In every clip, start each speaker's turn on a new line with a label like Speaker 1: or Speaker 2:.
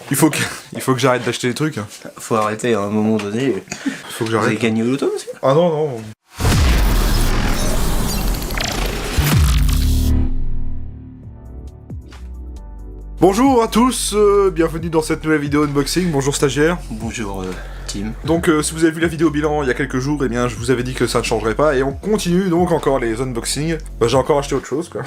Speaker 1: Il faut que j'arrête d'acheter des trucs.
Speaker 2: Faut arrêter à un moment donné.
Speaker 1: Faut que
Speaker 2: Vous avez
Speaker 1: j'arrête.
Speaker 2: gagné au loto, monsieur?
Speaker 1: Ah non, non. Bonjour à tous, bienvenue dans cette nouvelle vidéo unboxing. Bonjour stagiaire.
Speaker 2: Bonjour, Tim.
Speaker 1: Donc si vous avez vu la vidéo bilan il y a quelques jours, eh bien je vous avais dit que ça ne changerait pas et on continue donc encore les unboxings. Bah, j'ai encore acheté autre chose quoi.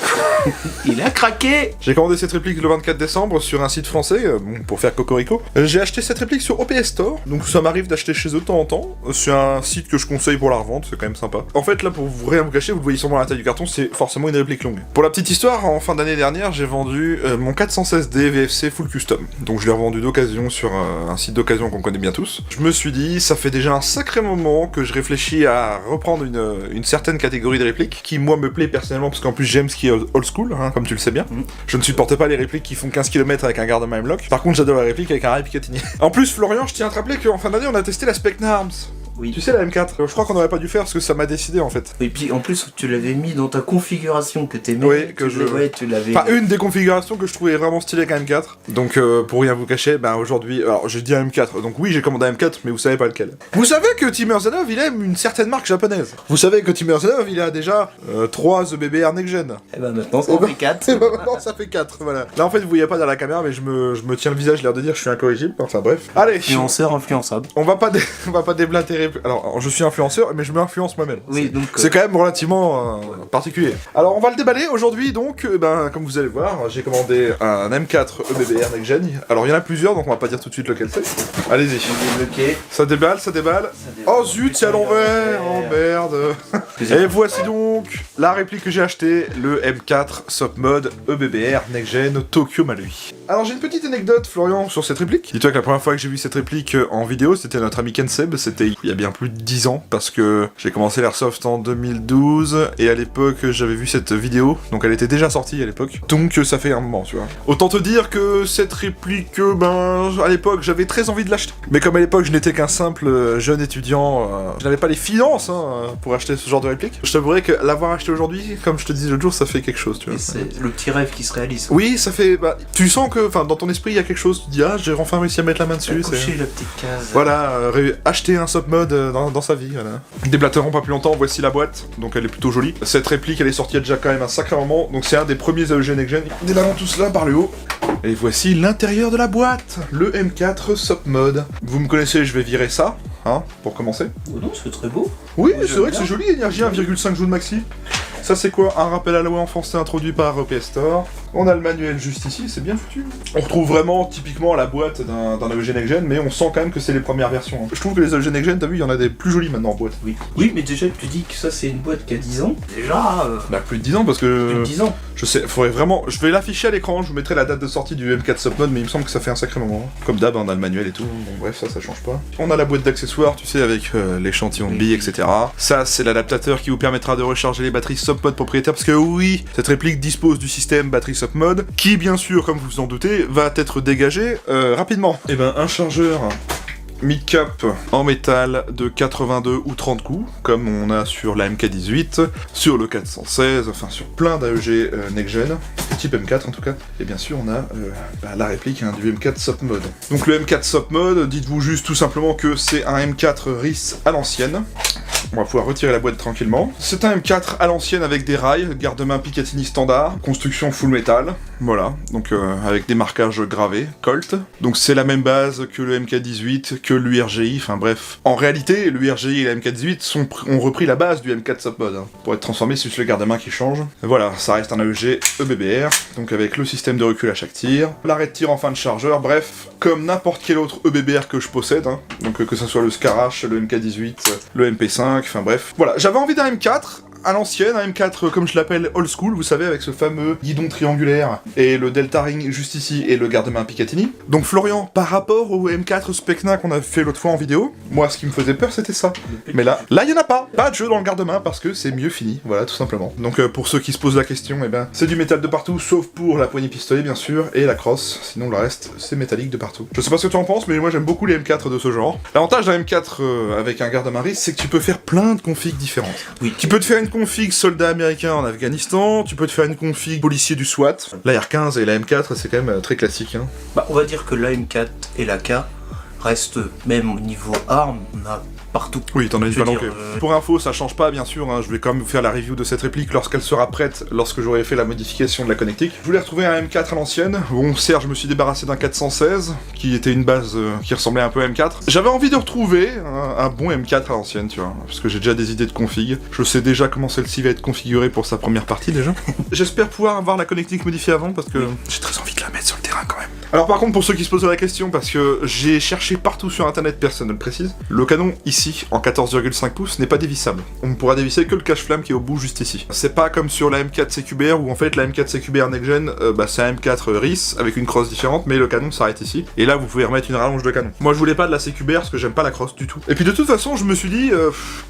Speaker 2: Il a craqué.
Speaker 1: J'ai commandé cette réplique le 24 décembre sur un site français, bon, pour faire cocorico. J'ai acheté cette réplique sur OPS Store, donc ça m'arrive d'acheter chez eux de temps en temps. C'est un site que je conseille pour la revente, c'est quand même sympa. En fait là pour rien vous cacher, vous le voyez sûrement à la taille du carton, c'est forcément une réplique longue. Pour la petite histoire, en fin d'année dernière, j'ai vendu mon 416D VFC Full Custom. Donc je l'ai revendu d'occasion sur un site d'occasion qu'on connaît bien tous. Je me suis dit, ça fait déjà un sacré moment que je réfléchis à reprendre une certaine catégorie de répliques qui moi me plaît personnellement parce qu'en plus j'aime ce qui est old school, hein, comme tu le sais bien. Je ne supporte pas les répliques qui font 15 km avec un garde-main M-Lock. Par contre j'adore la réplique avec un rail Picatinny. En plus Florian, je tiens à te rappeler qu'en fin d'année on a testé la Specna Arms.
Speaker 2: Oui.
Speaker 1: Tu sais la M4, je crois qu'on aurait pas dû faire parce que ça m'a décidé en fait.
Speaker 2: Et puis en plus, tu l'avais mis dans ta configuration que t'aimais.
Speaker 1: Oui, que je...
Speaker 2: Ouais, tu l'avais...
Speaker 1: Enfin, une des configurations que je trouvais vraiment stylée avec un M4. Donc, pour rien vous cacher, ben aujourd'hui... Alors, j'ai dit un M4, donc oui, j'ai commandé un M4, mais vous savez pas lequel. Vous savez que Timur Zenov, il aime une certaine marque japonaise. Vous savez que Timur Zenov, il a déjà 3 EBBR Next Gen.
Speaker 2: Et bah maintenant, ça fait 4.
Speaker 1: Et bah maintenant, ça fait 4, voilà. Là, en fait, vous voyez pas dans la caméra, mais je me tiens le visage, l'air de dire que je suis incorrigible. Enfin, bref. Allez,
Speaker 2: Influenceur influençable.
Speaker 1: on va pas déblatérer... Alors, je suis influenceur, mais je m'influence moi-même.
Speaker 2: Oui, donc...
Speaker 1: C'est quand même relativement particulier. Alors on va le déballer aujourd'hui, donc comme vous allez voir, j'ai commandé un M4 EBBR Next Gen. Alors il y en a plusieurs, donc on va pas dire tout de suite lequel c'est. Allez-y.
Speaker 2: Débloqué.
Speaker 1: Ça déballe, ça déballe. Oh zut, c'est à l'envers. Oh merde. Et voici donc la réplique que j'ai achetée, le M4 Sop Mode EBBR Next Gen Tokyo Malui. Alors j'ai une petite anecdote, Florian, sur cette réplique. Dis-toi que la première fois que j'ai vu cette réplique en vidéo, c'était notre ami Ken Seb, c'était il y a bien plus de 10 ans, parce que j'ai commencé l'airsoft en 2012, et à l'époque j'avais vu cette vidéo, donc elle était déjà sortie à l'époque, donc ça fait un moment, tu vois. Autant te dire que cette réplique, à l'époque j'avais très envie de l'acheter. Mais comme à l'époque je n'étais qu'un simple jeune étudiant, je n'avais pas les finances pour acheter ce genre de réplique, je t'avouerais que l'avoir acheté aujourd'hui, comme je te disais l'autre jour, ça fait quelque chose, tu vois.
Speaker 2: Et c'est le petit rêve qui se réalise.
Speaker 1: Oui, ça fait... tu sens que, dans ton esprit il y a quelque chose, tu te dis, ah, j'ai enfin réussi à mettre la main dessus,
Speaker 2: Cocher la petite case.
Speaker 1: Voilà, acheter un Sop Mode dans sa vie, voilà. Déblatérons pas plus longtemps, voici la boîte, donc elle est plutôt jolie. Cette réplique, elle est sortie il y a déjà quand même un sacré moment, donc c'est un des premiers AEG Next Gen. Délavons tout cela par le haut. Et voici l'intérieur de la boîte, le M4 Sop Mode. Vous me connaissez, je vais virer ça, pour commencer.
Speaker 2: Oh non, c'est très beau.
Speaker 1: Oui,
Speaker 2: Moi,
Speaker 1: c'est
Speaker 2: j'aime
Speaker 1: vrai que
Speaker 2: bien.
Speaker 1: c'est joli, énergie 1,5 joules maxi. Ça c'est quoi? Un rappel à la loi enfoncé introduit par OPS Store. On a le manuel juste ici, c'est bien foutu. On retrouve vraiment typiquement la boîte d'un AEG Next Gen, mais on sent quand même que c'est les premières versions. Je trouve que les AEG Next Gen, t'as vu, il y en a des plus jolis maintenant en boîte.
Speaker 2: Oui. Oui, mais déjà, tu dis que ça, c'est une boîte qui a 10 ans. Déjà,
Speaker 1: Bah plus de 10 ans parce
Speaker 2: plus
Speaker 1: que...
Speaker 2: de 10 ans.
Speaker 1: Je sais, faudrait vraiment... Je vais l'afficher à l'écran, je vous mettrai la date de sortie du M4 Sop Mode, mais il me semble que ça fait un sacré moment. Comme d'hab, on a le manuel et tout, bon bref, ça change pas. On a la boîte d'accessoires, tu sais, avec l'échantillon de billes, etc. Ça, c'est l'adaptateur qui vous permettra de recharger les batteries Sop Mode propriétaires, parce que oui, cette réplique dispose du système batterie Sop Mode, qui bien sûr, comme vous vous en doutez, va être dégagé rapidement. Et ben, un chargeur... mid-cap en métal de 82 ou 30 coups, comme on a sur la MK18, sur le 416, enfin sur plein d'AEG Next Gen, type M4 en tout cas. Et bien sûr on a la réplique du M4 Sop Mode. Donc le M4 Sop Mode, dites-vous juste tout simplement que c'est un M4 RIS à l'ancienne. On va pouvoir retirer la boîte tranquillement. C'est un M4 à l'ancienne avec des rails, garde-main Picatinny standard, construction full métal, voilà, donc avec des marquages gravés, Colt. Donc c'est la même base que le MK18, que l'URGI, enfin bref. En réalité, l'URGI et la MK18 ont repris la base du M4 Sop Mode, pour être transformé, c'est juste le garde-main qui change. Voilà, ça reste un AEG EBBR, donc avec le système de recul à chaque tir, l'arrêt de tir en fin de chargeur, bref, comme n'importe quel autre EBBR que je possède, donc que ce soit le Scarache, le MK18, le MP5, enfin bref. Voilà, j'avais envie d'un M4, à l'ancienne, un M4 comme je l'appelle old school, vous savez, avec ce fameux guidon triangulaire et le Delta Ring juste ici et le garde-main Picatinny. Donc Florian, par rapport au M4 Specna qu'on a fait l'autre fois en vidéo, moi ce qui me faisait peur c'était ça. Mais là il y en a pas de jeu dans le garde-main parce que c'est mieux fini, voilà tout simplement. Donc pour ceux qui se posent la question, eh ben c'est du métal de partout, sauf pour la poignée pistolet bien sûr, et la crosse, sinon le reste c'est métallique de partout. Je sais pas ce que tu en penses, mais moi j'aime beaucoup les M4 de ce genre. L'avantage d'un M4 avec un garde-main RIS, c'est que tu peux faire plein de configs différentes.
Speaker 2: Oui.
Speaker 1: Tu peux te faire une une config soldat américain en Afghanistan, tu peux te faire une config policier du SWAT. La R15 et la M4, c'est quand même très classique. Hein.
Speaker 2: Bah, on va dire que la M4 et la K restent, même au niveau armes, on a partout.
Speaker 1: Oui, t'en as une
Speaker 2: Je veux
Speaker 1: palanquée.
Speaker 2: dire,
Speaker 1: Pour info, ça change pas, bien sûr. Hein. Je vais quand même vous faire la review de cette réplique lorsqu'elle sera prête, lorsque j'aurai fait la modification de la connectique. Je voulais retrouver un M4 à l'ancienne. Bon, certes, je me suis débarrassé d'un 416, qui était une base qui ressemblait un peu à M4. J'avais envie de retrouver un bon M4 à l'ancienne, tu vois, parce que j'ai déjà des idées de config. Je sais déjà comment celle-ci va être configurée pour sa première partie, déjà. J'espère pouvoir avoir la connectique modifiée avant, parce que j'ai très envie de la mettre sur le terrain, quand même. Alors par contre, pour ceux qui se posent la question, parce que j'ai cherché partout sur internet, personne ne le précise, le canon ici, en 14,5 pouces, n'est pas dévissable. On ne pourra dévisser que le cache-flamme qui est au bout juste ici. C'est pas comme sur la M4 CQBR, où en fait la M4 CQBR Next Gen, c'est un M4 RIS, avec une crosse différente, mais le canon s'arrête ici. Et là, vous pouvez remettre une rallonge de canon. Moi, je voulais pas de la CQBR, parce que j'aime pas la crosse du tout. Et puis de toute façon, je me suis dit,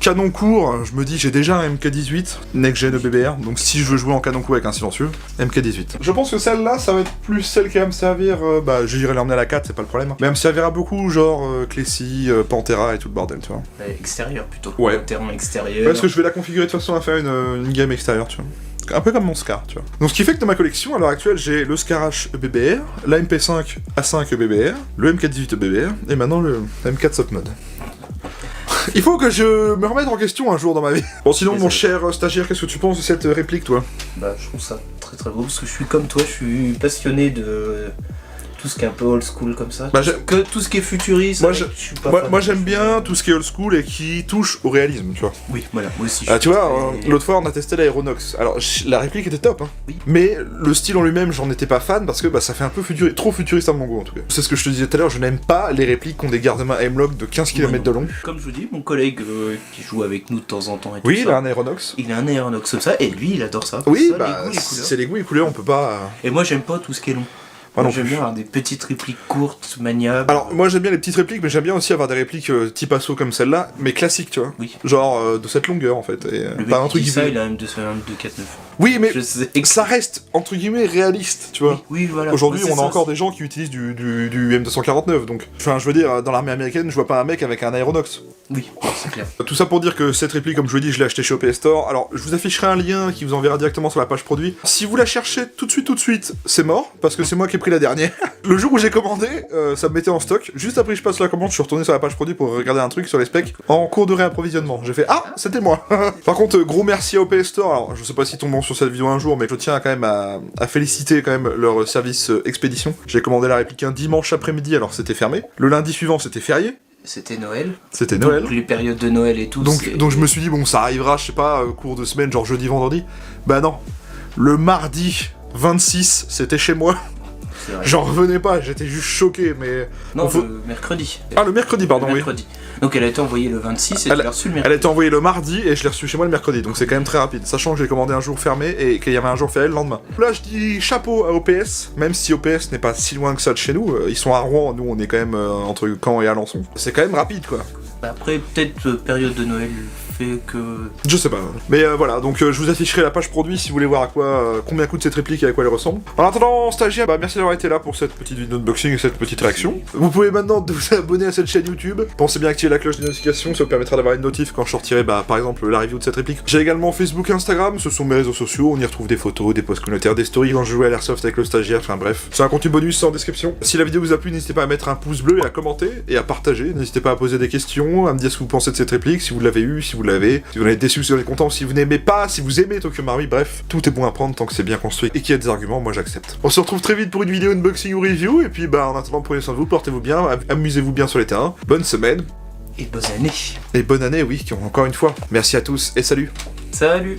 Speaker 1: canon court, je me dis, j'ai déjà un MK18, Next Gen EBBR, donc si je veux jouer en canon court avec un silencieux, MK18. Je pense que celle-là, ça va être plus celle qui va me servir, j'irai l'emmener à la 4, c'est pas le problème. Mais elle me servira beaucoup, genre Clécy, Pantera et tout le bordel, tu vois.
Speaker 2: Extérieur plutôt.
Speaker 1: Ouais.
Speaker 2: Terme extérieur.
Speaker 1: Parce que je vais la configurer de façon à faire une game extérieure, tu vois. Un peu comme mon Scar, tu vois. Donc ce qui fait que dans ma collection, à l'heure actuelle, j'ai le Scar H EBBR, la MP5 A5 EBBR, le MK18 EBBR, et maintenant le M4 Submod. Il faut que je me remette en question un jour dans ma vie. Bon, sinon, mon cher stagiaire, qu'est-ce que tu penses de cette réplique, toi?
Speaker 2: Bah, je trouve ça très très beau, parce que je suis comme toi, je suis passionné de tout ce qui est un peu old school comme ça. Que tout ce qui est futuriste,
Speaker 1: moi,
Speaker 2: je suis pas fan.
Speaker 1: Moi j'aime bien tout ce qui est old school et qui touche au réalisme, tu vois.
Speaker 2: Oui, voilà, moi aussi.
Speaker 1: Tu vois, l'autre fois on a testé l'Aeronox. Alors la réplique était top, hein.
Speaker 2: Oui.
Speaker 1: Mais le style en lui-même, j'en étais pas fan parce que ça fait un peu trop futuriste à mon goût en tout cas. C'est ce que je te disais tout à l'heure, je n'aime pas les répliques qui ont des garde-mains aimlock de 15 km de long.
Speaker 2: Comme je vous dis, mon collègue qui joue avec nous de temps en temps et tout
Speaker 1: oui,
Speaker 2: ça.
Speaker 1: il a un Aeronox.
Speaker 2: Il a un Aeronox comme ça et lui il adore ça.
Speaker 1: Oui,
Speaker 2: ça,
Speaker 1: c'est les goûts et couleurs, on peut pas.
Speaker 2: Et moi j'aime pas tout ce qui est long. Moi j'aime bien avoir des petites répliques courtes, maniables.
Speaker 1: Alors moi j'aime bien les petites répliques, mais j'aime bien aussi avoir des répliques type assaut comme celle-là, mais classiques, tu vois.
Speaker 2: Oui.
Speaker 1: Genre de cette longueur en fait. Et,
Speaker 2: le
Speaker 1: pas
Speaker 2: mec
Speaker 1: un truc
Speaker 2: qui dit
Speaker 1: qui
Speaker 2: ça, il a un M249.
Speaker 1: Oui, mais
Speaker 2: je sais.
Speaker 1: ça reste entre guillemets réaliste, tu vois.
Speaker 2: Oui, voilà.
Speaker 1: Aujourd'hui,
Speaker 2: moi,
Speaker 1: on a encore des gens qui utilisent du M249, donc. Enfin, je veux dire, dans l'armée américaine, je vois pas un mec avec un Aeronox.
Speaker 2: Oui, c'est clair.
Speaker 1: Tout ça pour dire que cette réplique, comme je vous l'ai dit, je l'ai achetée chez OPS Store. Alors, je vous afficherai un lien qui vous enverra directement sur la page produit. Si vous la cherchez tout de suite, c'est mort, parce que c'est moi qui ai pris la dernière. Le jour où j'ai commandé, ça me mettait en stock. Juste après que je passe la commande, je suis retourné sur la page produit pour regarder un truc sur les specs en cours de réapprovisionnement. J'ai fait ah, c'était moi. Par contre, gros merci à OPS Store. Alors, je sais pas si tombons sur cette vidéo un jour, mais je tiens quand même à féliciter quand même leur service expédition. J'ai commandé la réplique un dimanche après-midi, alors c'était fermé. Le lundi suivant, c'était férié.
Speaker 2: C'était Noël.
Speaker 1: C'était Noël.
Speaker 2: Donc les périodes de Noël et tout.
Speaker 1: Donc je me suis dit, bon, ça arrivera, je sais pas, cours de semaine, genre jeudi, vendredi. Bah non. Le mardi 26, c'était chez moi. J'en revenais pas, j'étais juste choqué, mais...
Speaker 2: Non, le mercredi.
Speaker 1: Ah, le mercredi, pardon,
Speaker 2: le mercredi. Donc elle a été envoyée le 26 et tu l'as reçu le mercredi.
Speaker 1: Elle a été envoyée le mardi et je l'ai reçue chez moi le mercredi, donc c'est quand même très rapide. Sachant que j'ai commandé un jour fermé et qu'il y avait un jour férié le lendemain. Là, je dis chapeau à OPS, même si OPS n'est pas si loin que ça de chez nous. Ils sont à Rouen, nous on est quand même entre Caen et Alençon. C'est quand même rapide, quoi.
Speaker 2: Après, peut-être période de Noël fait que...
Speaker 1: Je sais pas. Mais voilà, donc je vous afficherai la page produit si vous voulez voir à quoi, combien coûte cette réplique et à quoi elle ressemble. En attendant, stagiaire, merci d'avoir été là pour cette petite vidéo d'unboxing et cette petite réaction. Vous pouvez maintenant vous abonner à cette chaîne YouTube. Pensez bien à activer la cloche des notifications, ça vous permettra d'avoir une notif quand je sortirai par exemple la review de cette réplique. J'ai également Facebook et Instagram, ce sont mes réseaux sociaux, on y retrouve des photos, des posts communautaires, des stories quand je joue à l'Airsoft avec le stagiaire, enfin bref. C'est un contenu bonus, c'est en description. Si la vidéo vous a plu, n'hésitez pas à mettre un pouce bleu et à commenter et à partager. N'hésitez pas à poser des questions, à me dire ce que vous pensez de cette réplique, si vous l'avez eu, si vous l'avez, si vous en êtes déçu, si vous en êtes content, si vous n'aimez pas, si vous aimez Tokyo Maru, bref, tout est bon à prendre tant que c'est bien construit et qu'il y a des arguments, moi j'accepte. On se retrouve très vite pour une vidéo unboxing ou review, et puis en attendant, prenez soin de vous, portez-vous bien, amusez-vous bien sur les terrains, bonne semaine.
Speaker 2: Et bonne année.
Speaker 1: Et bonne année, oui, encore une fois. Merci à tous et salut.
Speaker 2: Salut.